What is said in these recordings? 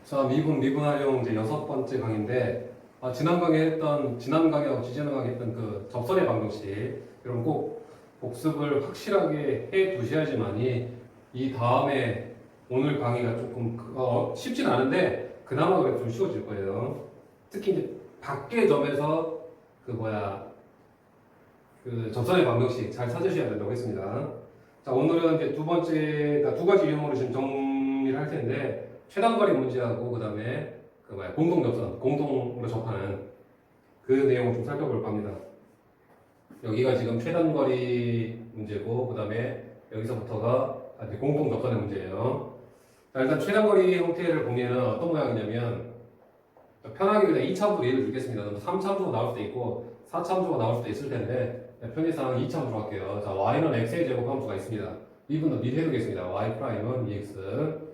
자, 미분 활용 이제 6번째 강의인데, 지난 강의하고 지지난 강의 했던 그 접선의 방정식, 여러분 꼭 복습을 확실하게 해 두셔야지만이 이 다음에 오늘 강의가 조금 쉽진 않은데, 그나마 그래도 좀 쉬워질 거예요. 특히 이제 밖의 점에서 그 접선의 방정식 잘 찾으셔야 된다고 했습니다. 자, 오늘은 이제 두 가지 유형으로 지금 정리를 할 텐데, 최단거리 문제하고 그다음에 공동 접선, 공동으로 접하는 그 내용을 좀 살펴볼까 합니다. 여기가 지금 최단거리 문제고 그다음에 여기서부터가 이제 공동 접선의 문제예요. 자, 일단 최단거리 형태를 보면은 어떤 모양이냐면 편하게 그냥 2차함수로 예를 들겠습니다. 3차함수가 나올 수도 있고 4차함수가 나올 수도 있을 텐데 편의상 2차함수로 할게요. 자, y는 x의 제곱 함수가 있습니다. 미분도 미리 해두겠습니다. y''은 2x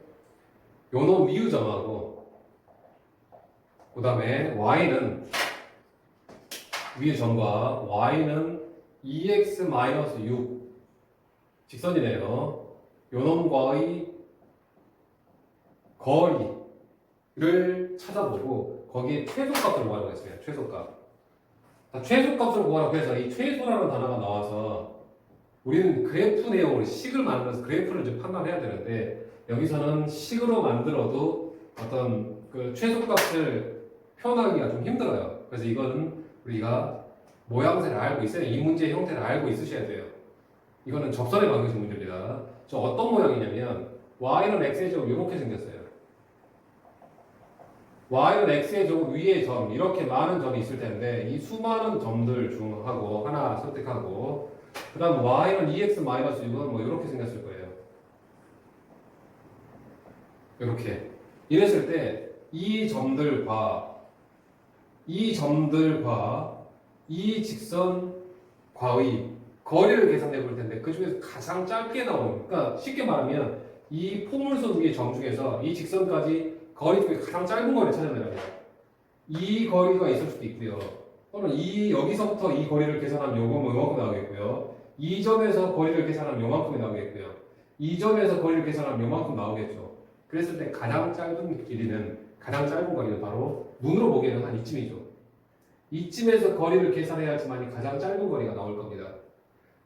요놈 미유점하고 그 다음에 y는 위의 점과 y는 2x-6 직선이네요. 요놈과의 거리를 찾아보고 거기에 최소값을 구하라고 했어요. 최소값. 최소값을 구하라고 해서 이 최소라는 단어가 나와서 우리는 그래프 내용으로 식을 만들어서 그래프를 좀 판단해야 되는데 여기서는 식으로 만들어도 어떤 그 최소값을 표현하기가 좀 힘들어요. 그래서 이거는 우리가 모양새를 알고 있어야 이 문제의 형태를 알고 있으셔야 돼요. 이거는 접선의 방정식 문제입니다. 저 어떤 모양이냐면 y는 x의 제곱 이렇게 생겼어요. y는 x의 제곱 위에 점 이렇게 많은 점이 있을 텐데 이 수많은 점들 중하고 하나 선택하고 그 다음 y는 2x-6은 뭐 이렇게 생겼을 거예요. 이렇게 이랬을 때 이 점들과 이 직선과의 거리를 계산해 볼 텐데 그 중에서 가장 짧게 나오는 그러니까 쉽게 말하면 이 포물선 위의 점 중에서 이 직선까지 거리 중에 가장 짧은 거리를 찾아내라. 이 거리가 있을 수도 있고요. 또는 여기서부터 이 거리를 계산하면 요만큼 나오겠고요. 이 점에서 거리를 계산하면 요만큼이 나오겠고요. 이 점에서 거리를 계산하면 요만큼 나오겠죠. 그랬을 때 가장 짧은 거리는 바로 눈으로 보기에는 한 이쯤이죠. 이쯤에서 거리를 계산해야지만 가장 짧은 거리가 나올 겁니다.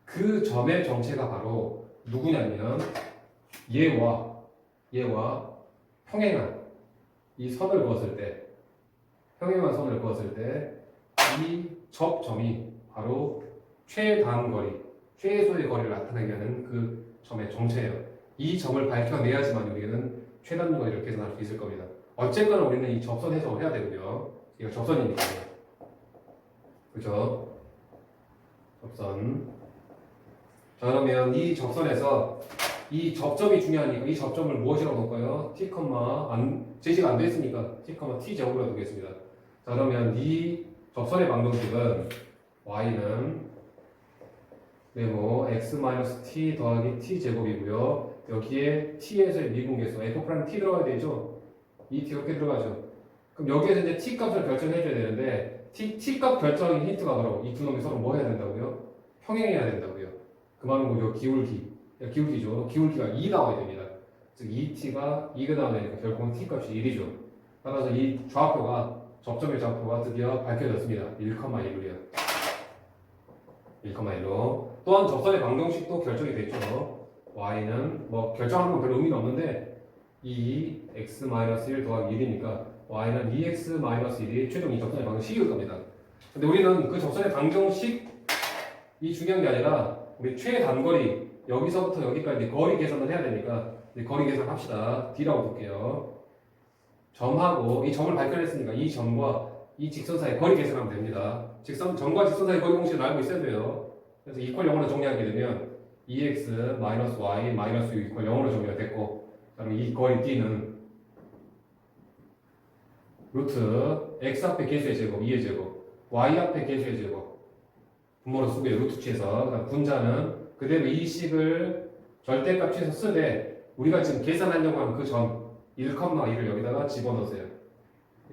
그 점의 정체가 바로 누구냐면 얘와 평행한 이 선을 그었을 때 평행한 선을 그었을 때 이 접점이 바로 최단거리, 최소의 거리를 나타내게 하는 그 점의 정체예요. 이 점을 밝혀내야지만 우리는 최단거리를 계산할 수 있을 겁니다. 어쨌거나 우리는 이 접선 해석을 해야 되고요. 이거 접선이니까요. 그죠? 접선. 자, 그러면 이 접선에서 이 접점이 중요하니까 이 접점을 무엇이라고 볼까요? t, 제시가 안 됐으니까 t, t 제곱으로 두겠습니다. 자, 그러면 이 접선의 방정식은 y는 네모 x-t 더하기 t 제곱이고요. 여기에 t에서의 미분계수 f' t 들어가야 되죠? 이 t 이렇게 들어가죠. 그럼 여기에서 이제 t 값을 결정해 줘야 되는데 t 값 결정의 힌트가 바로 이 두 놈이 서로 뭐 해야 된다고요? 평행해야 된다고요. 그 말은 뭐죠? 기울기죠. 기울기가 2 나와야 됩니다. 즉 2t가 2가 나와야 되니까 결국은 t 값이 1이죠. 따라서 이 접점의 좌표가 드디어 밝혀졌습니다. 1,1로요. 1,1로. 또한 접선의 방정식도 결정이 됐죠. y는 뭐 결정하는 건 별로 의미는 없는데 2x-1 더하기 1이니까 y는 2x-1이 최종 이 접선의 방정식일 겁니다. 근데 우리는 그 접선의 방정식이 중요한 게 아니라 우리 최단거리 여기서부터 여기까지 거리 계산을 해야 되니까 거리 계산 합시다. D라고 볼게요. 점하고 이 점을 발견했으니까 이 점과 이 직선 사이 거리 계산하면 됩니다. 점과 직선 사이 거리 공식을 알고 있어야 돼요. 그래서 이퀄 0으로 정리하게 되면 2x y 마이너스 6 이퀄 0으로 정리가 됐고 그럼 이 거리 D는 루트 x 앞에 개수의 제곱 2의 제곱 y 앞에 개수의 제곱 분모로 쓰고요. 루트 취해서 분자는 그대로 이 식을 절대값 취해서 쓰되 우리가 지금 계산하려고 하는 그 점 1,1을 여기다가 집어넣으세요.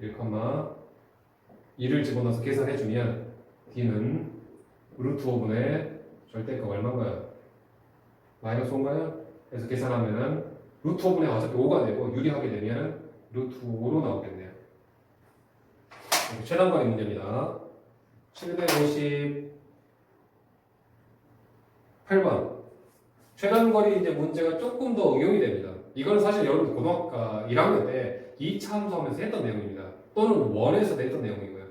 1,1을 집어넣어서 계산해주면 D는 루트 5분의 절대값 얼마인가요? 마이너스 5인가요? 그래서 계산하면은 루트 5분의 어차피 5가 되고 유리하게 되면 루트 5로 나오겠네요. 최단거리 문제입니다. 758번. 최단거리 이제 문제가 조금 더 응용이 됩니다. 이건 사실 여러분 고등학교 1학년 때 2차 함수하면서 했던 내용입니다. 또는 원에서도 했던 내용이고요.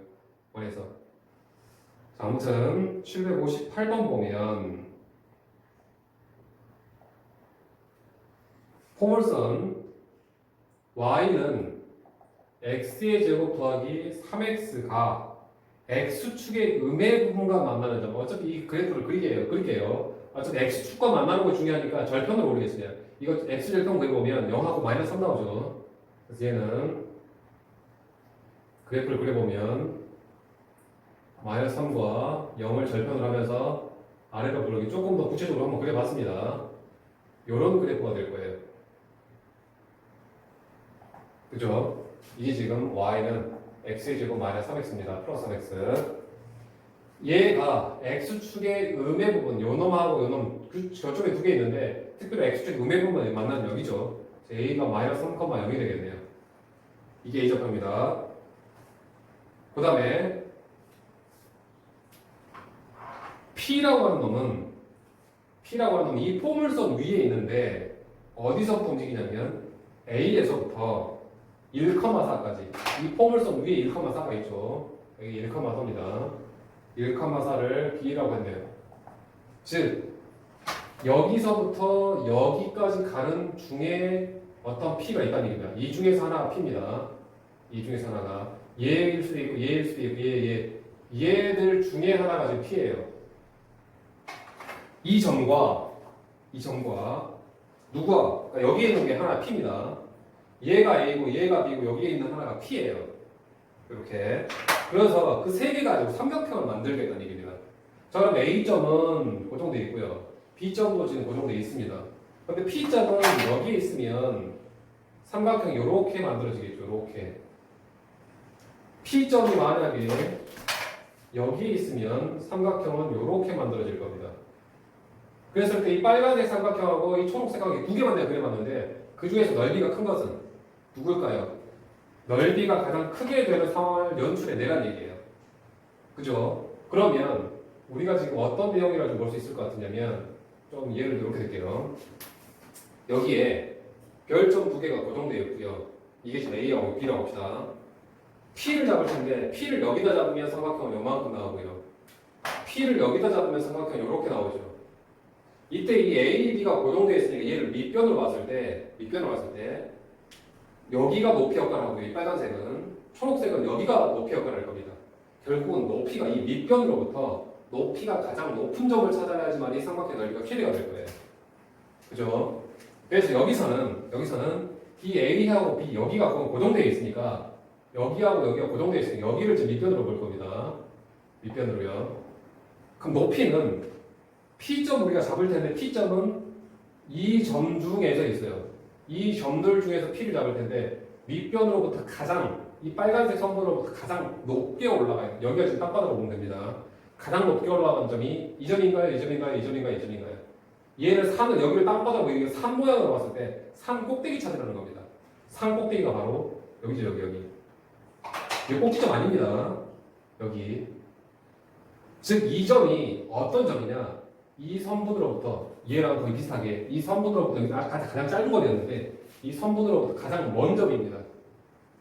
원에서. 자, 아무튼 758번 보면 포물선 y는 x의 제곱 더하기 3x가 x축의 음의 부분과 만나는 점. 어차피 이 그래프를 그릴게요. 어차피 x축과 만나는 거 중요하니까 절편으로 오르겠습니다. 이거 x절편 그려보면 0하고 마이너스 3 나오죠. 그래서 얘는 그래프를 그려보면 마이너스 3과 0을 절편을 하면서 아래로 부르기 조금 더 구체적으로 한번 그려봤습니다. 이런 그래프가 될 거예요. 그죠? 이게 지금 y는 x의 제곱 마이너스 3x입니다. 플러스 3x. 얘가 x축의 음의 부분, 요 놈하고 요 놈, 저쪽에 두 개 있는데 특별히 x축의 음의 부분이 만나는 여기죠. a가 마이너스 3,0이 되겠네요. 이게 a절편입니다. 그 다음에 P라고 하는 놈은 이 포물선 위에 있는데 어디서부터 움직이냐면 A에서부터 1,4까지 이 포물선 위에 1,4가 있죠. 여기 1,4입니다. 1,4를 B라고 했네요. 즉 여기서부터 여기까지 가는 중에 어떤 P가 있다는 얘기입니다. 이 중에서 하나가 P입니다. 이 중에서 하나가 얘일 수도 있고 얘일 수도 있고 얘들 중에 하나가 지금 P예요. 이 점과 누가 그러니까 여기에 있는 게 하나 P입니다. 얘가 A고 얘가 B고 여기에 있는 하나가 P예요. 이렇게. 그래서 그 세 개가 가지고 삼각형을 만들겠다는 얘기입니다. 자, 그럼 A점은 고정되어 있고요. B점도 지금 고정되어 있습니다. 근데 P점은 여기에 있으면 삼각형이 이렇게 만들어지겠죠. 이렇게. P점이 만약에 여기에 있으면 삼각형은 이렇게 만들어질 겁니다. 그랬을 때 이 빨간색 삼각형하고 이 초록색 삼각형이 두 개만 내가 그려봤는데 그 중에서 넓이가 큰 것은 누굴까요? 넓이가 가장 크게 되는 상황을 연출해내란 얘기예요. 그죠? 그러면 우리가 지금 어떤 내용이라 좀 볼 수 있을 것 같으냐면 좀 예를 이렇게 드릴게요. 여기에 별점 두 개가 고정되어 있고요. 이게 지금 A하고 B라고 합시다. P를 잡을 텐데 P를 여기다 잡으면 삼각형은 요만큼 나오고요. P를 여기다 잡으면 삼각형이 이렇게 나오죠. 이때 이 A, B가 고정되어 있으니까 얘를 밑변으로 봤을 때 여기가 높이 역할을 하고 이 빨간색은 초록색은 여기가 높이 역할을 할 겁니다. 결국은 높이가 이 밑변으로부터 높이가 가장 높은 점을 찾아야지만 이 삼각형 넓이가 최대가 될 거예요. 그죠? 그래서 여기서는 이 A하고 B 여기가 고정되어 있으니까 여기하고 여기가 고정되어 있으니까 여기를 지금 밑변으로 볼 겁니다. 밑변으로요. 그럼 높이는 P점 우리가 잡을 텐데 P점은 이 점 중에서 있어요. 이 점들 중에서 P를 잡을 텐데 밑변으로부터 가장 이 빨간색 선분으로부터 가장 높게 올라가요. 여기가 지금 땅바닥으로 보면 됩니다. 가장 높게 올라간 점이 이 점인가요? 이 점인가요? 이 점인가요? 이 점인가요? 얘는 산을 여기를 땅바닥으로 이게 산 모양으로 봤을 때 산 꼭대기 찾으라는 겁니다. 산 꼭대기가 바로 여기죠. 여기. 이게 꼭지점 아닙니다. 여기. 즉 이 점이 어떤 점이냐? 이 선분으로부터 얘랑 거의 비슷하게 이 선분으로부터 가장 짧은 거리였는데 이 선분으로부터 가장 먼 점입니다.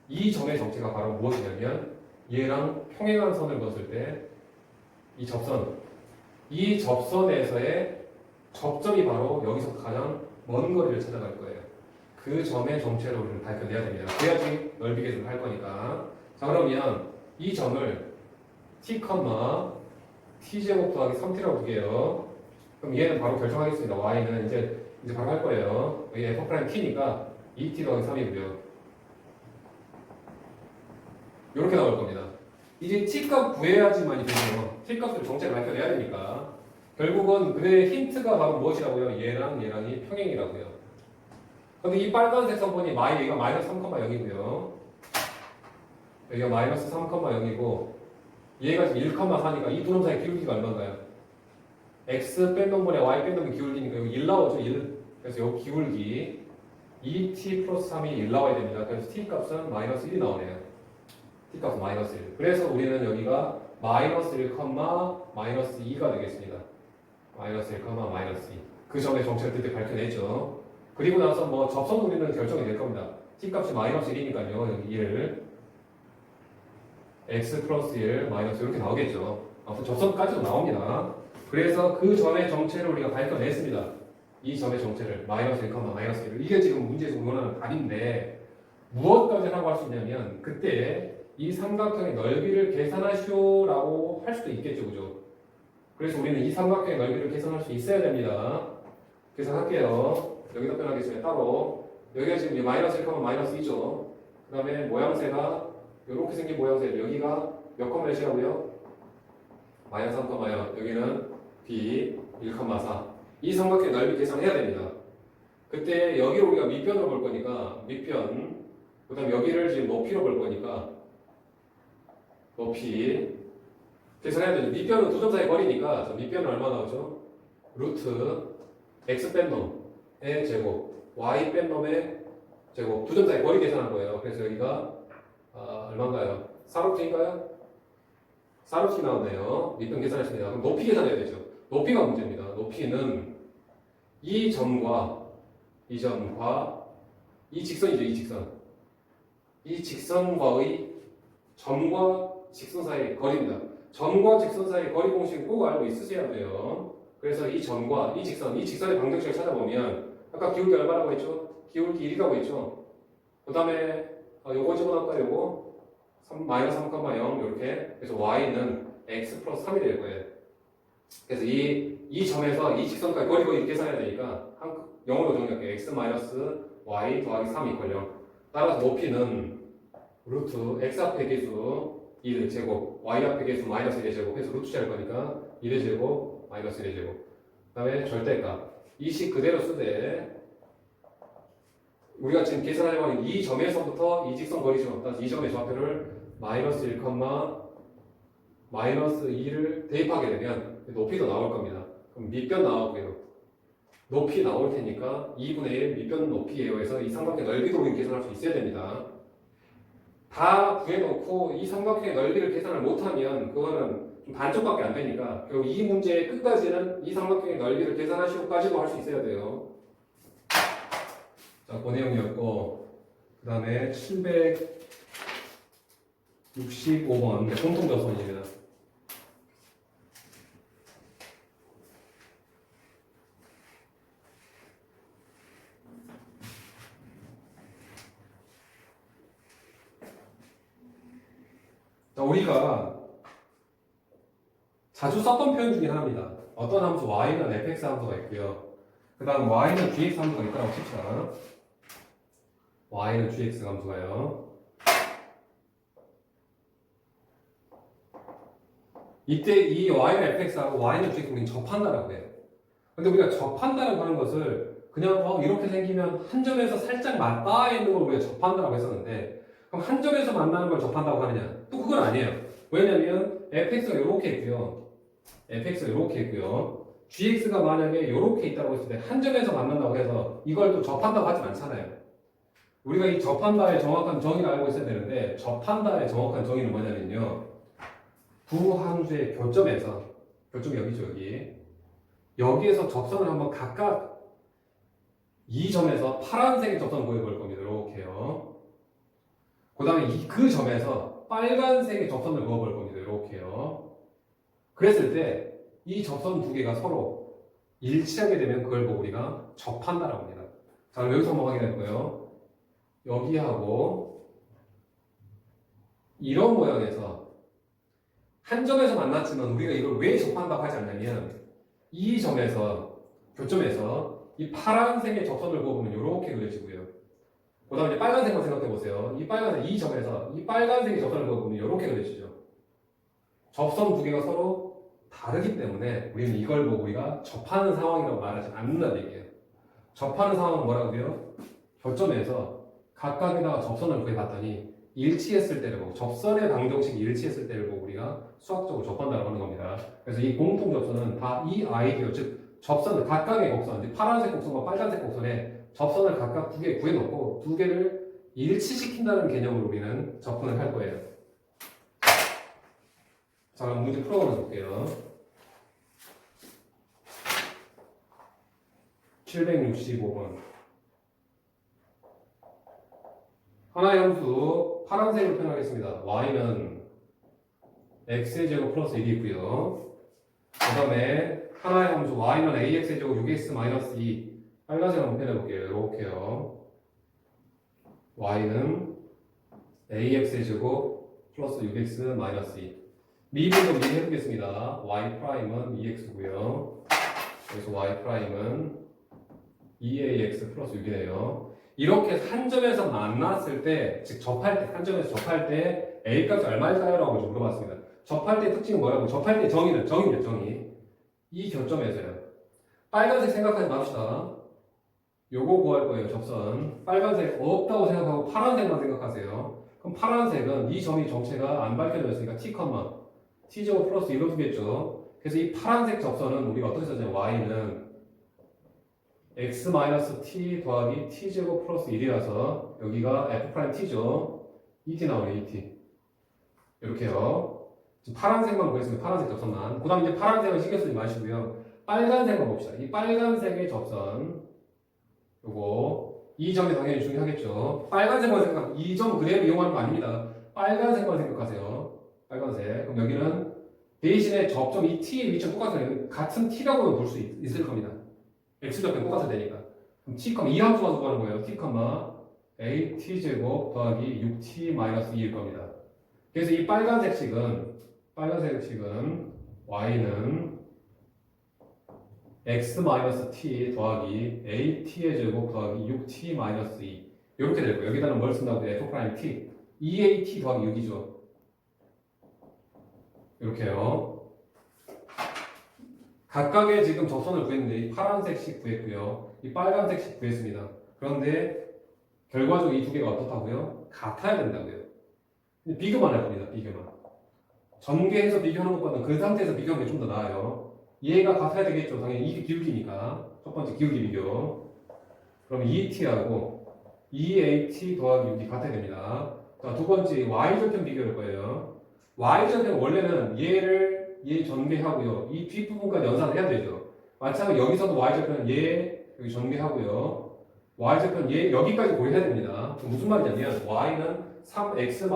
이 점의 정체가 바로 무엇이냐면 얘랑 평행한 선을 그었을 때 이 접선에서의 접점이 바로 여기서 가장 먼 거리를 찾아갈 거예요. 그 점의 정체를 우리는 밝혀내야 됩니다. 그래야지 넓이 계산을 할 거니까. 자, 그러면 이 점을 t, t제곱 더하기 3t라고 두게요. 그럼 얘는 바로 결정하겠습니다. y는 이제 바로 할 거예요. 여기 f't니까 2t 더하기 3이고요. 이렇게 나올 겁니다. 이제 t값 구해야지만이 되네요. t값을 정체를 밝혀내야 되니까. 결국은 그의 힌트가 바로 무엇이라고요? 얘랑이 평행이라고요. 근데 이 빨간색 선분이 여기가 마이너스 3,0이고요. 여기가 마이너스 3,0이고 얘가 지금 1,4니까 이 두 놈 사이 기울기가 얼마인가요? x 뺀 놈분에 y 뺀 놈이 기울기니까 여기 1 나오죠? 1. 그래서 요 기울기 2t 플러스 3이 1 나와야 됩니다. 그래서 t 값은 마이너스 1이 나오네요. t 값은 마이너스 1. 그래서 우리는 여기가 마이너스 1, 마이너스 2가 되겠습니다. 마이너스 1, 마이너스 2. 그 점의 정체를 그때 밝혀냈죠. 그리고 나서 뭐 접선 우리는 결정이 될 겁니다. t 값이 마이너스 1이니까요. 여기 1. x 플러스 1, 마이너스 이렇게 나오겠죠. 아무튼 접선까지도 나옵니다. 그래서 그 점의 정체를 우리가 밝혀냈습니다. 이 점의 정체를 마이너스 1, 마이너스 1. 이게 지금 문제에서 원하는 답인데 무엇까지라고 할 수 있냐면 그때 이 삼각형의 넓이를 계산하시오라고 할 수도 있겠죠. 그죠? 그래서 우리는 이 삼각형의 넓이를 계산할 수 있어야 됩니다. 계산할게요. 여기다 표현하겠습니다. 따로 여기가 지금 마이너스 1, 마이너스 2죠. 그 다음에 모양새가 이렇게 생긴 모양새 여기가 몇 컴마 몇이라고요? 마이너스 3, 여기는 b 1,4. 이 삼각형의 넓이 계산해야 됩니다. 그때 여기를 우리가 밑변으로 볼 거니까 밑변, 그 다음에 여기를 지금 높이로 볼 거니까 높이 계산해야 되죠. 밑변은 두 점 사이 거리니까 저 밑변은 얼마 나오죠? 루트 x 뺀 놈의 제곱, y 뺀 놈의 제곱, 두 점 사이 거리 계산한 거예요. 그래서 여기가 얼마인가요? 4루트인가요? 4루트 나오네요. 밑변 계산하시면 그럼 높이 계산해야 되죠. 높이가 문제입니다. 높이는 이 점과 이 점과 이 직선이죠. 이 직선. 이 직선과의 점과 직선 사이의 거리입니다. 점과 직선 사이의 거리 공식을 꼭 알고 있으셔야 돼요. 그래서 이 점과 이 직선의 방정식을 찾아보면 아까 기울기 얼마라고 했죠? 기울기 1이라고 했죠. 그 다음에 요거 집어넣을까요? 요거 마이너스 3,0 이렇게. 그래서 y는 x 플러스 3이 될 거예요. 그래서 이 점에서 이 직선까지 거리 계산해야 되니까 영어로 정리할게요. x 마이너스 y 더하기 3이 걸려. 따라서 높이는 루트 x 앞의 개수 1의 제곱, y 앞의 개수 마이너스 1의 제곱 해서 루트 짤 거니까 1의 제곱, 마이너스 1의 제곱. 그 다음에 절대값. 이 식 그대로 쓰되 우리가 지금 계산하려고 하는 이 점에서부터 이 직선 거리죠. 따라서 이 점의 좌표를 마이너스 1, 마이너스 2를 대입하게 되면 높이도 나올 겁니다. 그럼 밑변 나오고요. 높이 나올 테니까 2분의 1 밑변 높이에요. 해서 이 삼각형의 넓이도 우리는 계산할 수 있어야 됩니다. 다 구해놓고 이 삼각형의 넓이를 계산을 못하면 그거는 좀 반쪽밖에 안 되니까 결국 이 문제의 끝까지는 이 삼각형의 넓이를 계산하시고까지도 할 수 있어야 돼요. 자, 그 내용이었고 그 다음에 765번 공통접선입니다. 자, 우리가 자주 썼던 표현 중에 하나입니다. 어떤 함수 y는 fx 함수가 있고요. 그 다음 y는 gx 함수가 있다고 칩시다. y는 gx 함수가요. 이때 이 y는 fx하고 y는 gx 우리는 접한다라고 해요. 근데 우리가 접한다라고 하는 것을 그냥 이렇게 생기면 한 점에서 살짝 맞닿아 있는 걸 우리가 접한다라고 했었는데 그럼 한 점에서 만나는 걸 접한다고 하느냐? 또 그건 아니에요. 왜냐면 fx가 이렇게 있고요. fx가 이렇게 있고요. gx가 만약에 이렇게 있다고 했을 때 한 점에서 만난다고 해서 이걸 또 접한다고 하진 않잖아요. 우리가 이 접한다의 정확한 정의를 알고 있어야 되는데 접한다의 정확한 정의는 뭐냐면요. 두 함수의 교점에서 교점이 여기죠. 여기에서 접선을 한번 각각 이 점에서 파란색의 접선을 보여볼 겁니다. 이렇게요. 그 다음에 그 점에서 빨간색의 접선을 그어볼 겁니다. 이렇게요. 그랬을 때 이 접선 두 개가 서로 일치하게 되면 그걸 보고 우리가 접한다라고 합니다. 자, 그럼 여기서 한번 확인해 볼까요? 여기하고 이런 모양에서 한 점에서 만났지만 우리가 이걸 왜 접한다고 하지 않냐면 이 점에서 교점에서 이 파란색의 접선을 그어보면 이렇게 그려지고요. 그 다음에 빨간색만 생각해 보세요. 이 빨간색, 이 점에서 이 빨간색의 접선을 그어보면 이렇게 그려지죠. 접선 두 개가 서로 다르기 때문에 우리는 이걸 보고 우리가 접하는 상황이라고 말하지 않는다는 얘기예요. 접하는 상황은 뭐라고요? 교점에서 각각에다가 접선을 구해봤더니 일치했을 때를 보고 접선의 방정식이 일치했을 때를 보고 우리가 수학적으로 접한다고 하는 겁니다. 그래서 이 공통 접선은 다 이 아이디어, 즉 접선 각각의 곡선, 파란색 곡선과 빨간색 곡선의 접선을 각각 두 개 구해놓고 두 개를 일치시킨다는 개념으로 우리는 접근을 할 거예요. 자, 그럼 문제 풀어보면 볼게요. 765번. 하나의 함수 파란색으로 표현하겠습니다. y는 x의 제곱 플러스 1이 있고요. 그 다음에 하나의 함수 y는 ax의 제곱 6x 마이너스 2. 빨간색으로 한번 표현해 볼게요. 이렇게요. y는 ax의 제곱 플러스 6x 마이너스 2. 미분도 미리 해보겠습니다. y 프라임은 2x고요. 그래서 y 프라임은 2ax 플러스 6이네요. 이렇게 한 점에서 만났을 때, 즉 접할 때, 한 점에서 접할 때 a 값이 얼마일까요? 라고 좀 물어봤습니다. 접할 때 특징은 뭐라고? 접할 때 정의. 이 교점에서요. 빨간색 생각하지 맙시다. 요거 구할 거예요, 접선. 빨간색 없다고 생각하고 파란색만 생각하세요. 그럼 파란색은 이 점이 정체가 안 밝혀져 있으니까 t제곱 플러스 1로 두겠죠. 그래서 이 파란색 접선은 우리가 어떻게 쓰죠? y는 x-t 더하기 t제곱 플러스 1이라서 여기가 f't죠. 2t 나오네, 2t. 이렇게요. 지금 파란색만 보겠습니다. 파란색 접선만. 그 다음 이제 파란색은 신경 쓰지 마시고요. 빨간색만 봅시다. 이 빨간색의 접선. 요거. 이 점이 당연히 중요하겠죠. 빨간색만 생각, 이 점 그대로 이용하는 거 아닙니다. 빨간색만 생각하세요. 빨간색. 그럼 여기는 대신에 접점 이 t의 위치가 똑같아요. 같은 t라고는 볼 수 있을 겁니다. x좌표는 똑같아야 되니까. 그럼 t, 이 함수가 누구하는 거예요? t, a t제곱 더하기 6t 마이너스 2일 겁니다. 그래서 이 빨간색식은 y는 x-t 더하기 a t의 제곱 더하기 6t 마이너스 2 이렇게 될 거예요. 여기다는 뭘 쓴다고 해요? f't 2at 더하기 6이죠. 이렇게요. 각각의 지금 접선을 구했는데 이 파란색씩 구했고요. 이 빨간색씩 구했습니다. 그런데 결과적으로 이 두 개가 어떻다고요? 같아야 된다고요. 근데 비교만 할 겁니다. 비교만. 전개해서 비교하는 것보다는 그 상태에서 비교하는 게 좀 더 나아요. 얘가 같아야 되겠죠. 당연히 이게 기울기니까. 첫 번째 기울기 비교. 그럼 2t하고 2at 더하기 6이 같아야 됩니다. 자, 두 번째 y절편 비교할 거예요. y절편 원래는 얘 전개하고요. 이 뒷부분까지 연산을 해야 되죠. 마찬가지로 여기서도 y절편은 얘 여기 전개하고요. y절편 얘 여기까지 고려해야 됩니다. 무슨 말이냐면 y는 3x-1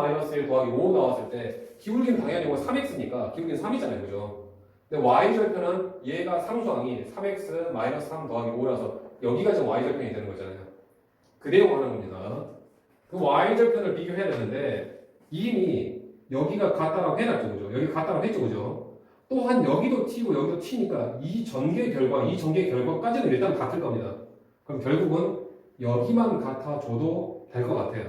더하기 5 나왔을 때 기울기는 당연히 3x니까 기울기는 3이잖아요. 그죠? 근데 y절편은 얘가 상수항이 3x-3 더하기 5라서 여기가 지금 y절편이 되는 거잖아요. 그 내용 하는 겁니다. 그 y절편을 비교해야 되는데 이미 여기가 같다라고 해놨죠. 그죠? 여기 같다라고 했죠. 그죠? 또한 여기도 t고 여기도 t니까 이 전개 결과까지는 일단 같을 겁니다. 그럼 결국은 여기만 같아줘도 될 것 같아요.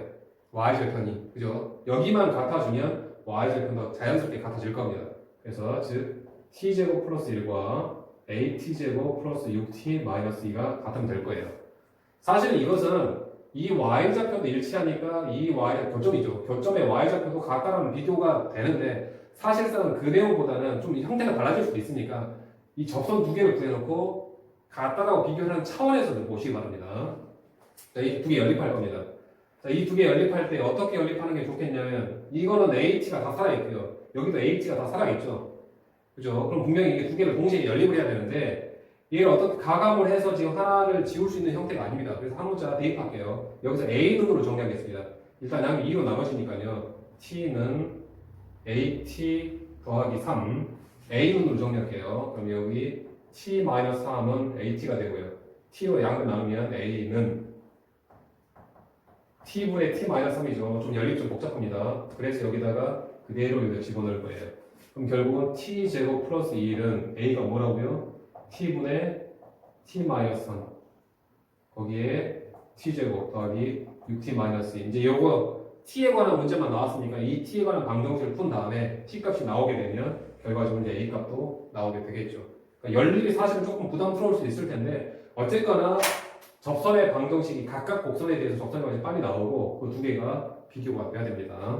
y절편이. 그죠? 여기만 같아주면 y절편도 자연스럽게 같아질 겁니다. 그래서 즉 t제곱 플러스 1과 at제곱 플러스 6t 마이너스 2가 같으면 될 거예요. 사실 이것은 이 y좌표도 일치하니까 이 y 교점이죠. 교점의 y좌표도 같다라는 비교가 되는데 사실상 그 내용보다는 좀 형태가 달라질 수도 있으니까 이 접선 두 개를 구해놓고 같다라고 비교하는 차원에서 좀 보시기 바랍니다. 자, 이 두 개 연립할 겁니다. 자, 이 두 개 연립할 때 어떻게 연립하는 게 좋겠냐면 이거는 h가 다 살아있고요. 여기도 h가 다 살아있죠. 그죠? 그럼 분명히 이게 두 개를 동시에 연립을 해야 되는데 얘를 어떻게 가감을 해서 지금 하나를 지울 수 있는 형태가 아닙니다. 그래서 한 문자 대입할게요. 여기서 a눈으로 정리하겠습니다. 일단 양이 2로 나머지니까요. t는 at 더하기 3 a눈으로 정리할게요. 그럼 여기 t-3은 at가 되고요. t로 양을 나누면 a는 t분의 t-3이죠. 좀 연립 좀 복잡합니다. 그래서 여기다가 그대로 여기다 집어넣을 거예요. 그럼 결국은 t제곱 플러스 1은 a가 뭐라고요? t분의 t-3 거기에 t제곱 더하기 6t-2 이제 요거 t에 관한 문제만 나왔으니까 이 t에 관한 방정식을 푼 다음에 t 값이 나오게 되면 결과적으로 이제 a 값도 나오게 되겠죠. 그러니까 연립이 사실은 조금 부담스러울 수 있을 텐데 어쨌거나 접선의 방정식이 각각 곡선에 대해서 접선의 방정식이 빨리 나오고 그 두 개가 비교가 돼야 됩니다.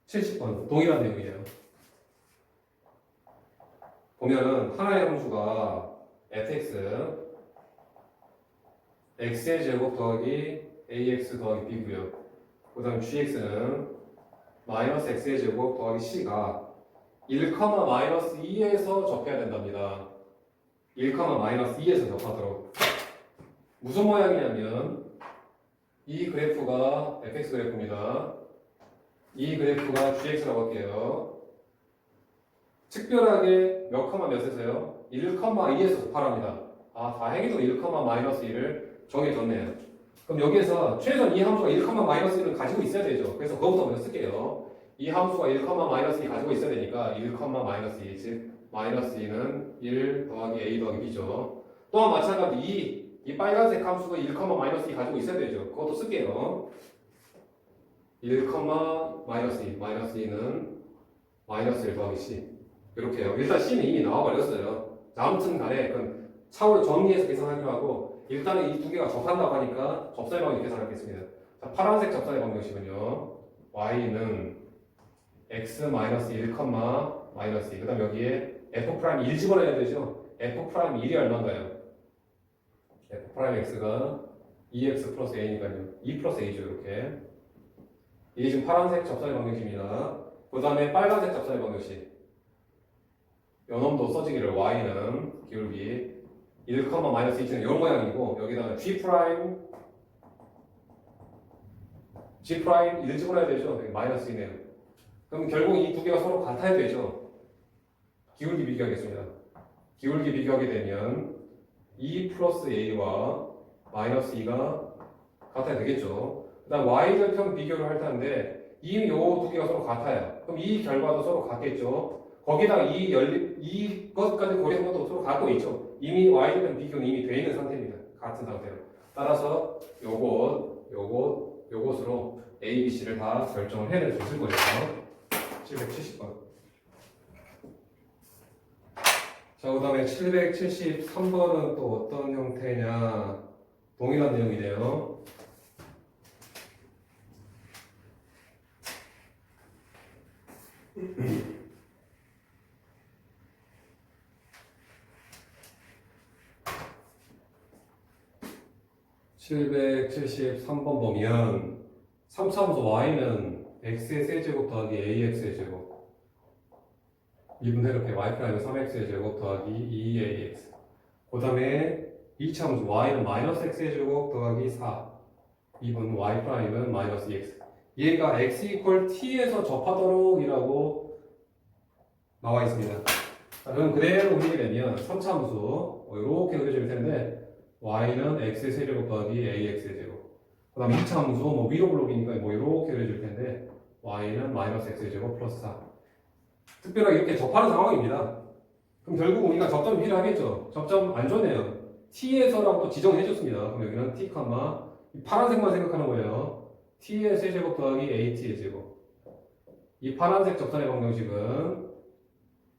770번 동일한 내용이에요. 보면은 하나의 함수가 fx x의 제곱 더하기 ax 더하기 b고요. 그 다음 gx는 마이너스 x의 제곱 더하기 c가 1, 마이너스 2에서 접해야 된답니다. 1, 마이너스 2에서 접하도록. 무슨 모양이냐면 이 그래프가 fx 그래프입니다. 이 그래프가 gx라고 할게요. 특별하게 몇 몇에서요? 1, 2에서 접하랍니다. 아, 다행히도 1, 마이너스 2를 정해줬네요. 그럼 여기에서 최소한 이 함수가 1, 마이너스 1을 가지고 있어야 되죠. 그래서 그것부터 먼저 쓸게요. 이 함수가 1, 마이너스 2 가지고 있어야 되니까 1, 마이너스 2, 즉 마이너스 2는 1 더하기 a 더하기 b죠. 또한 마찬가지 이 빨간색 함수가 1, 마이너스 2 가지고 있어야 되죠. 그것도 쓸게요. 1, 마이너스 2, 마이너스 2는 마이너스 1 더하기 c. 이렇게요. 일단 c는 이미 나와버렸어요. 자, 아무튼 간에 그럼 차후로 정리해서 계산하기로 하고 일단은 이 두 개가 접한다고 하니까 접선의 방식 계산하겠습니다. 자, 파란색 접선의 방정식은요. y는 x-1, 마이너스 2. 그 다음 여기에 f'1 집어넣어야 되죠. f'1이 얼마인가요? f'x가 2x 플러스 a니까요. 2 플러스 a죠. 이렇게. 이게 지금 파란색 접선의 방정식입니다. 그 다음에 빨간색 접선의 방정식. 요놈도 써지기를 y는 기울기 1, 마이너스 2는 이런 모양이고 여기다가 g' 1 집어넣어야 되죠. 마이너스 2네요. 그럼 결국 이 두 개가 서로 같아야 되죠. 기울기 비교하겠습니다. 기울기 비교하게 되면 2 플러스 a와 마이너스 2가 같아야 되겠죠. 그 다음 y절편 비교를 할 텐데 이미 요 두 개가 서로 같아요. 그럼 이 결과도 서로 같겠죠. 거기다가 이것까지 고려한 것도 서로 갖고 있죠. 이미 y절편 비교는 이미 되어 있는 상태입니다. 같은 상태로. 따라서 요것으로 A, B, C를 다 결정을 해낼 수 있을 거예요. 770번. 자, 그 다음에 773번은 또 어떤 형태냐. 동일한 내용이네요. (773번) 보면 3차함수 y는 x의 세제곱 더하기 ax의 제곱 미분 이렇게 y'은 3x의 제곱 더하기 2ax. 그 다음에 2차함수 y는 마이너스 x의 제곱 더하기 4 미분 y'은 마이너스 2x. 얘가 x 이퀄 t에서 접하도록 이라고 나와 있습니다. 자, 그럼 그대로 그리게 되면 3차함수 이렇게 그려질 텐데 y는 x의 세제곱 더하기 ax의 제곱. 그 다음 2차 함수 위로 블록이니까 이렇게 그려질 텐데 y는 마이너스 x의 제곱 플러스 4. 특별하게 이렇게 접하는 상황입니다. 그럼 결국 우리가 접점이 필요하겠죠. 접점 안 좋네요. t에서라고 또 지정을 해줬습니다. 그럼 여기는 t, 이 파란색만 생각하는 거예요. t의 세제곱 더하기 at의 제곱. 이 파란색 접선의 방정식은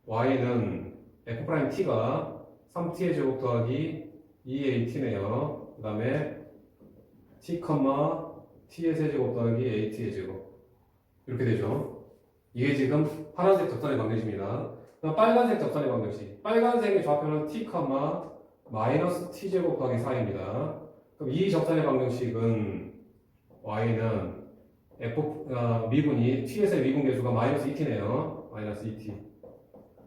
y는 f't가 3t의 제곱 더하기 2at네요. 그 다음에 t, t의 세제곱 더하기 at의 제곱. 이렇게 되죠. 이게 지금 파란색 접선의 방정식입니다. 그다음 빨간색 접선의 방정식. 빨간색의 좌표는 t, 마이너스 t제곱 더하기 4입니다. 그럼 이 접선의 방정식은 y는 미분이 t에서의 미분 계수가 마이너스 2t네요. 마이너스 2t.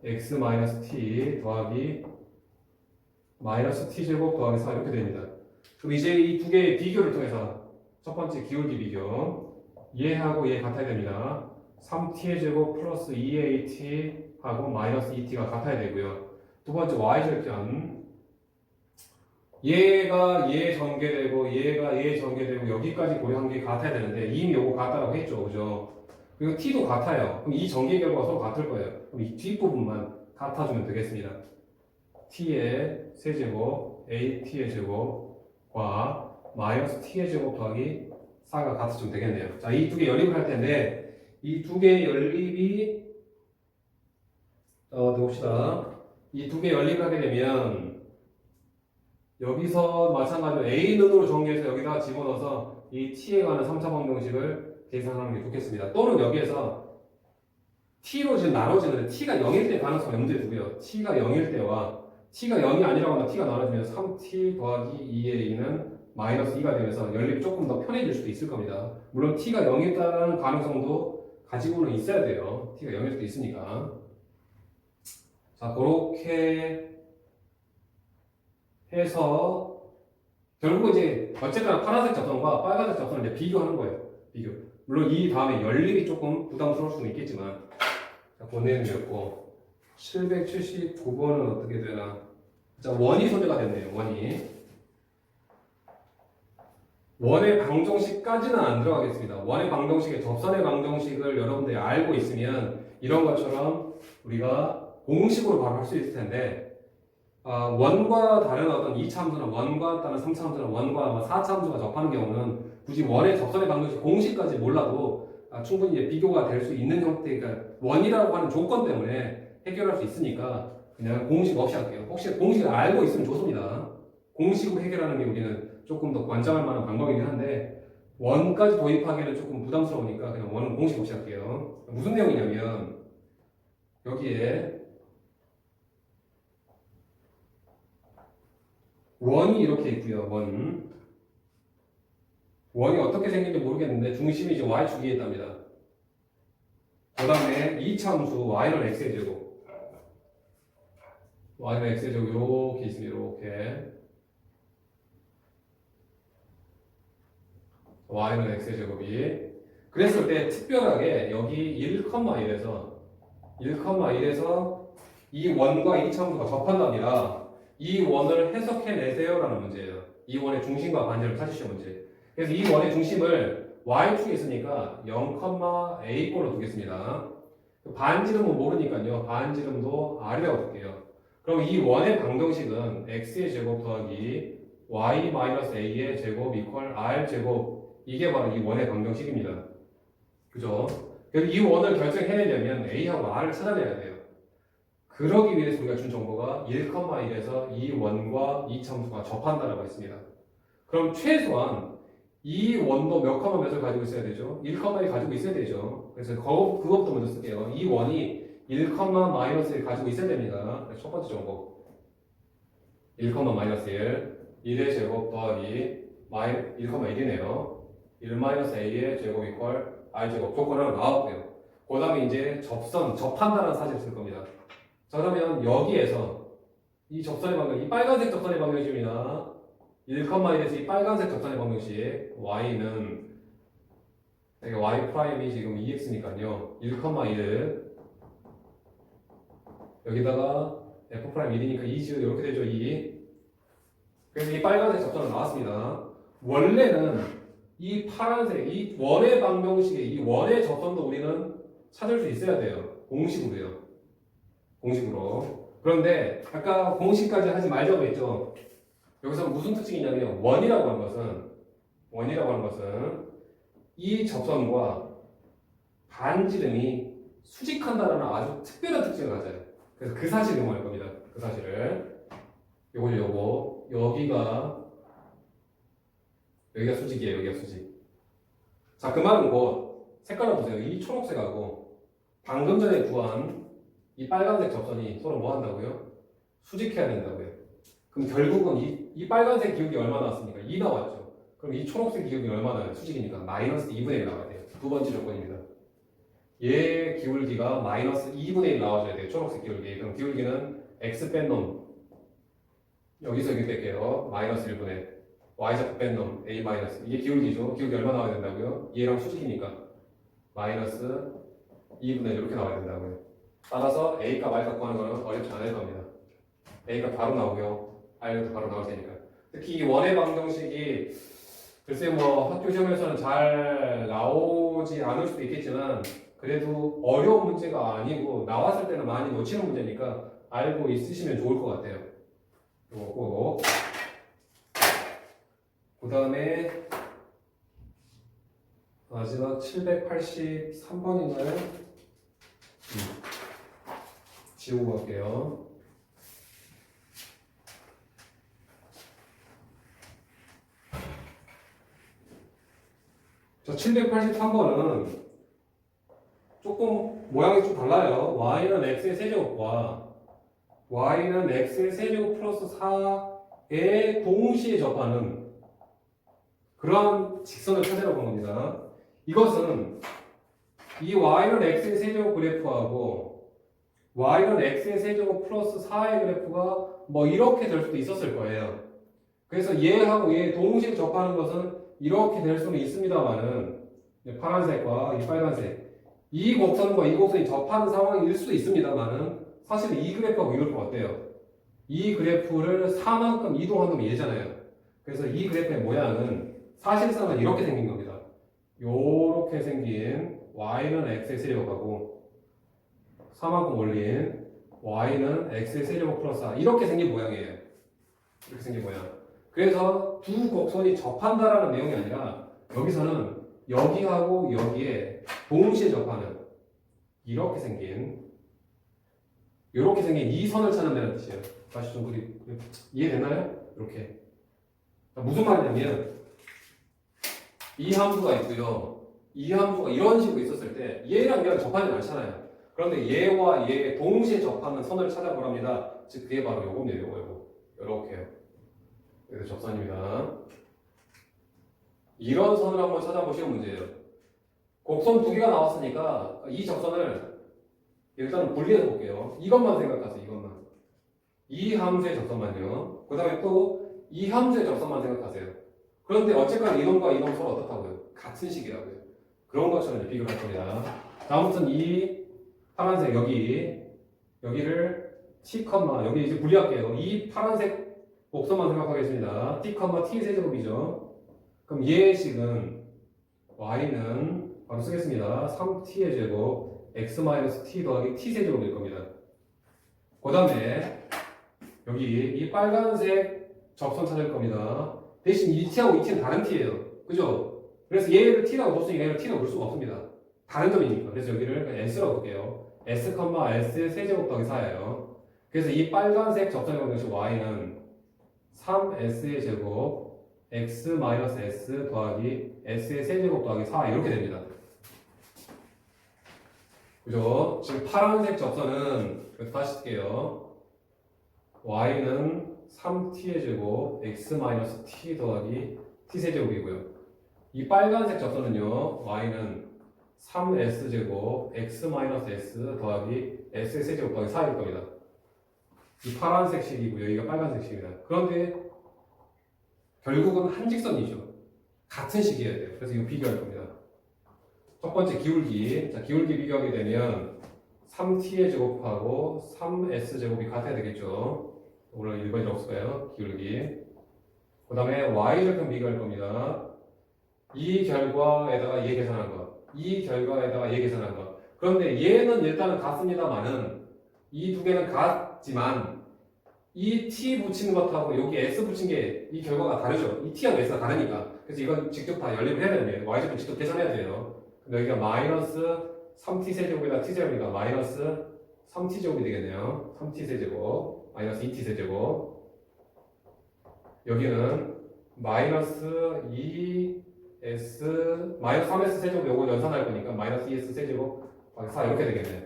x 마이너스 t 더하기 마이너스 t제곱 더하기 4 이렇게 됩니다. 그럼 이제 이 두 개의 비교를 통해서 첫 번째 기울기 비교. 얘하고 얘 같아야 됩니다. 3t의 제곱 플러스 2at 하고 마이너스 2t가 같아야 되고요. 두 번째 y절편. 얘가 얘 전개되고 얘가 얘 전개되고 여기까지 고려한 게 같아야 되는데 이미 요거 같다라고 했죠. 그죠? 그리고 t도 같아요. 그럼 이 전개 결과가 서로 같을 거예요. 그럼 이 뒷부분만 같아주면 되겠습니다. t의 세제곱 at의 제곱과 마이너스 t의 제곱 더하기 4가 같아주면 되겠네요. 자, 이 두 개 연립을 할 텐데 이 두 개의 연립이 봅시다. 이 두 개 연립을 하게 되면 여기서 마찬가지로 a는으로 정리해서 여기다가 집어넣어서 이 t에 관한 3차 방정식을 계산하는 게 좋겠습니다. 또는 여기에서 t로 지금 나눠지는데 t가 0일 때 가능성 염두에 두고요. t가 0일 때와 t가 0이 아니라고 하면 t가 나눠지면 3t 더하기 2a는 마이너스 2가 되면서 연립이 조금 더 편해질 수도 있을 겁니다. 물론 t가 0이다라는 가능성도 가지고는 있어야 돼요. t가 0일 수도 있으니까. 자, 그렇게 해서 결국 이제 어쨌거나 파란색 접선과 빨간색 접선을 이제 비교하는 거예요. 비교. 물론 이 다음에 연립이 조금 부담스러울 수는 있겠지만, 자, 보내드렸고 779번은 어떻게 되나? 자, 원이 소개가 됐네요. 원의 방정식까지는 안 들어가겠습니다. 원의 방정식의 접선의 방정식을 여러분들이 알고 있으면 이런 것처럼 우리가 공식으로 바로 할 수 있을 텐데, 원과 다른 어떤 2차함수나 원과 다른 3차함수나 원과 4차함수가 접하는 경우는 굳이 원의 접선의 방정식 공식까지 몰라도 충분히 이제 비교가 될 수 있는 형태, 그러니까 원이라고 하는 조건 때문에 해결할 수 있으니까 그냥 공식 없이 할게요. 혹시 공식을 알고 있으면 좋습니다. 공식으로 해결하는 게 우리는 조금 더 관장할 만한 방법이긴 한데, 원까지 도입하기는 조금 부담스러우니까 그냥 원은 공식 없이 할게요. 무슨 내용이냐면 여기에 원이 이렇게 있고요. 원이 어떻게 생긴지 모르겠는데 중심이 이제 y축에 있답니다. 그 다음에 2차 함수 y는 x의 제곱, y는 x의 제곱 이렇게 있습니다. 이렇게 y는 x의 제곱이 그랬을 때 특별하게 여기 1,1에서 이 원과 2차 함수가 접한답니다. 이 원을 해석해내세요라는 문제예요. 이 원의 중심과 반지를 찾으시는 문제. 그래서 이 원의 중심을 y축에 있으니까 0,a꼴로 두겠습니다. 반지름은 모르니까요. 반지름도 r이라고 둘게요. 그럼 이 원의 방정식은 x의 제곱 더하기 y-a의 제곱 이퀄 r제곱, 이게 바로 이 원의 방정식입니다. 그죠? 그래서 이 원을 결정해내려면 a하고 r을 찾아내야 돼요. 그러기 위해서 우리가 준 정보가 1,1에서 이 원과 이 참수가 접한다라고 했습니다. 그럼 최소한 이 원도 몇 컴마 몇을 가지고 있어야 되죠? 1,1 가지고 있어야 되죠. 그래서 그것부터 먼저 쓸게요. 이 원이 1,-1을 가지고 있어야 됩니다. 그래서 첫 번째 정보 1,-1 1의 제곱 더하기 1,1이네요. 1-a의 제곱 이퀄 r제곱, 조건은 나왔고요. 그 다음에 이제 접한다는 사실을 쓸 겁니다. 자, 그러면 여기에서 이 접선의 방정식, 이 빨간색 접선의 방정식이나 1,1에서 이 빨간색 접선의 방정식 y는, 그러니까 y 프라임이 지금 2x니까요 1,1 여기다가 f 프라임 1이니까 2죠. 이렇게 되죠. 2. 그래서 이 빨간색 접선은 나왔습니다. 원래는 이 파란색, 이 원의 방정식의 이 원의 접선도 우리는 찾을 수 있어야 돼요. 공식으로요. 공식으로. 그런데 아까 공식까지 하지 말자고 했죠. 여기서 무슨 특징이냐면 원이라고 하는 것은 이 접선과 반지름이 수직한다는 아주 특별한 특징을 가져요. 그래서 그 사실을 응용할 겁니다. 그 사실을. 여기가 수직이에요. 여기가 수직. 자, 그 말은 곧 색깔을 보세요. 이 초록색하고 방금 전에 구한 이 빨간색 접선이 서로 뭐 한다고요? 수직해야 된다고요. 그럼 결국은 이 빨간색 기울기 얼마 나왔습니까? 2 나왔죠. 그럼 이 초록색 기울기 얼마나 수직이니까 마이너스 2분의 1 나와야 돼요. 두 번째 조건입니다. 얘 기울기가 마이너스 2분의 1 나와줘야 돼요. 초록색 기울기. 그럼 기울기는 x 뺀 놈, 여기서 이렇게 뺄게요. 마이너스 1분의 y좌표 뺀 놈, a 마이너스. 이게 기울기죠. 기울기 얼마 나와야 된다고요? 얘랑 수직이니까 마이너스 2분의 1 이렇게 나와야 된다고요. 따라서 A값, R값 구하는 거는 어렵지 않을 겁니다. A값 바로 나오고요. R값 바로 나올 테니까. 특히 이 원의 방정식이 글쎄 뭐 학교 시험에서는 잘 나오지 않을 수도 있겠지만 그래도 어려운 문제가 아니고 나왔을 때는 많이 놓치는 문제니까 알고 있으시면 좋을 것 같아요. 이거 꼭. 그 다음에 마지막 783번인가요? 지우고 갈게요. 자, 783번은 조금 모양이 좀 달라요. y는 x의 세제곱과 y는 x의 세제곱 플러스 4에 동시에 접하는 그러한 직선을 찾으라고 한 겁니다. 이것은 이 y는 x의 세제곱 그래프하고 y는 x의 세제곱 플러스 4의 그래프가 뭐 이렇게 될 수도 있었을 거예요. 그래서 얘하고 얘 동시에 접하는 것은 이렇게 될 수는 있습니다만은 파란색과 이 빨간색 이 곡선과 이 곡선이 접하는 상황일 수도 있습니다만은 사실 이 그래프하고 이럴 것 같아요. 이 그래프를 4만큼 이동한 놈이 얘잖아요. 그래서 이 그래프의 모양은 사실상은 이렇게 생긴 겁니다. 요렇게 생긴 y는 x의 세제곱하고 4만큼 올린 y는 x의 세제곱 플러스 4 이렇게 생긴 모양이에요. 이렇게 생긴 모양. 그래서 두 곡선이 접한다라는 내용이 아니라 여기서는 여기하고 여기에 동시에 접하는 이렇게 생긴 이 선을 찾는다는 뜻이에요. 다시 좀 이해되나요? 이렇게 무슨 말이냐면 이 함수가 있고요. 이 함수가 이런 식으로 있었을 때 얘랑 얘랑 접하지 않잖아요. 그런데 얘와 얘 동시에 접하는 선을 찾아보랍니다. 즉 그게 바로 요겁니다. 요거 이렇게요. 그래서 접선입니다. 이런 선을 한번 찾아보시는 문제예요. 곡선 두 개가 나왔으니까 이 접선을 일단은 분리해서 볼게요. 이것만 생각하세요. 이것만. 이 함수의 접선만요. 그 다음에 또 이 함수의 접선만 생각하세요. 그런데 어쨌건 이놈과 이놈 서로 어떻다고요? 같은 식이라고요. 그런 것처럼 이제 비교를 할 겁니다. 아무튼 이 파란색 여기를 t, 여기 이제 분리할게요. 이 파란색 곡선만 생각하겠습니다. t, t 세제곱이죠. 그럼 얘의 식은 y는 바로 쓰겠습니다. 3t의 제곱 x-t 더하기 t 세제곱일 겁니다. 그 다음에 여기 이 빨간색 접선 찾을 겁니다. 대신 이 t하고 이 t는 다른 t예요. 그죠? 그래서 얘를 t라고 뒀으니까 얘를 t라고 볼 수가 없습니다. 다른 점이니까. 그래서 여기를 그냥 s라고 볼게요. s,s의 세제곱 더하기 4예요. 그래서 이 빨간색 접선의 것이 y는 3s의 제곱 x-s 더하기 s의 세제곱 더하기 4 이렇게 됩니다. 그죠? 지금 파란색 접선은 다시 쓸게요. y는 3t의 제곱 x-t 더하기 t세제곱이고요. 이 빨간색 접선은요. y는 3s제곱 x-s 더하기 s의 세제곱 더하기 4일 겁니다. 이 파란색 식이고요. 여기가 빨간색 식입니다. 그런데 결국은 한 직선이죠. 같은 식이어야 돼요. 그래서 이거 비교할 겁니다. 첫 번째 기울기. 자, 기울기 비교하게 되면 3t의 제곱하고 3s제곱이 같아야 되겠죠. 오늘 1번이 없을까요? 기울기. 그 다음에 y절편 비교할 겁니다. 이 결과에다가 얘 계산한 것. 이 결과에다가 얘 계산한 것. 그런데 얘는 일단은 같습니다만은 이 두 개는 같지만 이 t 붙인 것하고 여기 s 붙인 게 이 결과가 다르죠. 이 t하고 s가 다르니까. 그래서 이건 직접 다 연립을 해야 되는데 y절편 직접 계산해야 돼요. 근데 여기가 마이너스 3t 세제곱이나 t 제곱이니까 마이너스 3t 제곱이 되겠네요. 3t 세제곱 마이너스 2t 세제곱. 여기는 마이너스 2s 마이너스 3s 세제곱 요거 연산할 거니까 마이너스 2s 세제곱 4 이렇게 되겠네요.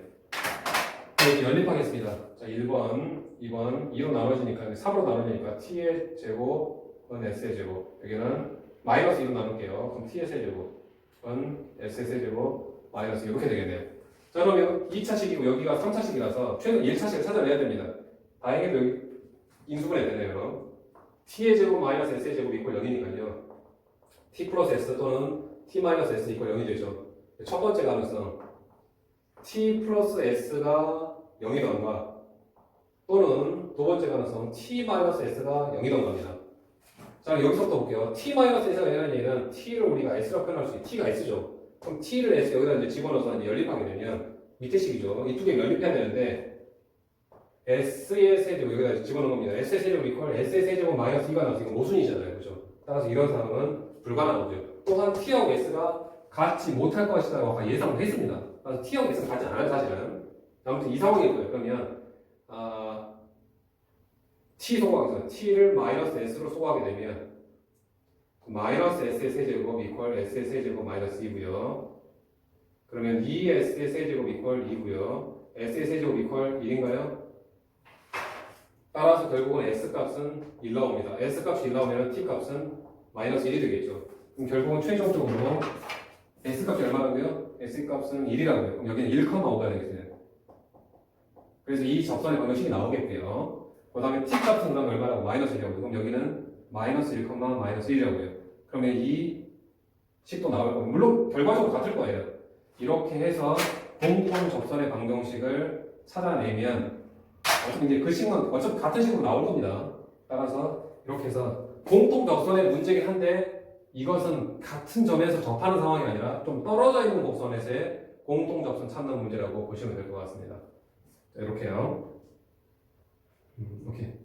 여기 연립하겠습니다. 자, 1번, 2번 2로 나눠지니까 3으로 나눠지니까 t의 제곱은 s의 제곱. 여기는 마이너스 2로 나눌게요. 그럼 t의 세제곱은 s의 세제곱 마이너스 이렇게 되겠네요. 자, 그러면 2차식이고 여기가 3차식이라서 최근 1차식을 찾아내야 됩니다. 다행히도 여기 인수분해 되네요. t의 제곱 마이너스 s의 제곱 이퀄 0이니까요. t 플러스 s 또는 t 마이너스 s 이퀄 0이 되죠. 첫 번째 가능성 t 플러스 s가 0이던가 또는 두 번째 가능성 t 마이너스 s가 0이던가입니다. 자, 여기서부터 볼게요. t 마이너스 s가 0이라는 얘기는 t를 우리가 s라고 표현할 수 있는 t가 s죠. 그럼 t를 s 여기다 이제 집어넣어서 이제 연립하게 되면 밑에 식이죠. 이 두 개 연립해야 되는데 s의 세제곱 여기다 집어넣은 겁니다. s의 세제곱 이퀄 s의 세제곱 마이너스 2가 나와서 이거 모순이잖아요. 그죠? 따라서 이런 상황은 불가능한 거죠. 또한 t하고 s가 같지 못할 것이라고 아까 예상을 했습니다. 그래서 t하고 s가 같지 않아요, 사실은. 아무튼 이 상황이고요. 그러면 t 소거하겠습니다. t를 마이너스 s로 소거하게 되면 마이너스 s의 세제곱 이퀄 s의 세제곱 마이너스 2고요. 그러면 2s의 세제곱 이퀄 2고요. s의 세제곱 이퀄 1인가요? 따라서 결국은 S값은 1 나옵니다. S값이 1 나오면 T값은 마이너스 1이 되겠죠. 그럼 결국은 최종적으로 S값이 얼마라고요? S값은 1이라고요. 그럼 여기는 1,5가 되겠어요. 그래서 이 접선의 방정식이 나오겠고요. 그 다음에 T값은 그럼 얼마라고? 마이너스 1이라고요. 그럼 여기는 마이너스 1, 마이너스 1이라고요. 그러면 이 식도 나올 거고, 물론 결과적으로 같을 거예요. 이렇게 해서 공통 접선의 방정식을 찾아내면 어차피 이제 그 식만 어차피 같은 식으로 나올 겁니다. 따라서 이렇게 해서 공통 접선의 문제긴 한데 이것은 같은 점에서 접하는 상황이 아니라 좀 떨어져 있는 곡선에서의 공통 접선 찾는 문제라고 보시면 될 것 같습니다. 자, 이렇게요. 오케이.